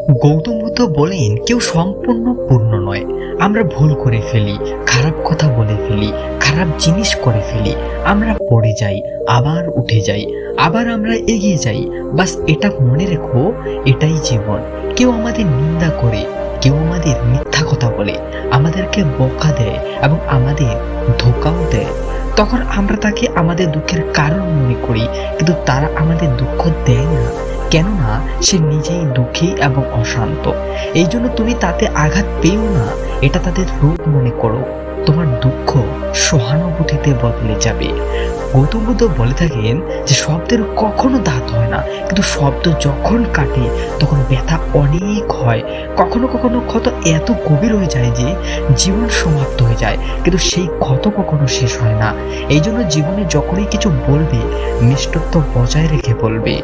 গৌতম বুদ্ধ বলেন, কেউ সম্পূর্ণ পূর্ণ নয়। আমরা ভুল করে ফেলি, খারাপ কথা বলে ফেলি, খারাপ জিনিস করে ফেলি, আমরা পড়ে যাই, আবার উঠে যাই, আবার আমরা এগিয়ে যাই। বাস এটা মনে রেখো, এটাই জীবন। কেউ আমাদের নিন্দা করে, কেউ আমাদের মিথ্যা কথা বলে, আমাদেরকে বকা দেয় এবং আমাদের ধোঁকাও দেয়। তখন আমরা তাকে আমাদের দুঃখের কারণ মনে করি, কিন্তু তারা আমাদের দুঃখ দেয় না, কেননা সে নিজেই দুঃখী এবং অশান্ত। এই জন্য তুমি তাতে আঘাত পেও না, এটা তাদের রূপ মনে করো। তোমার দুঃখ সহানুভূতিতে বদলে যাবে। গৌতম বুদ্ধ বলে থাকেন যে শব্দের কখনো দাঁত হয় না, কিন্তু শব্দ যখন কাটে তখন ব্যথা অনেক হয়। কখনো কখনো ক্ষত এত গভীর হয়ে যায় যে জীবন সমাপ্ত হয়ে যায়, কিন্তু সেই ক্ষত কখনো শেষ হয় না। এই জন্য জীবনে যখনই কিছু বলবে, নিষ্ঠুরতা বজায় রেখে বলবে।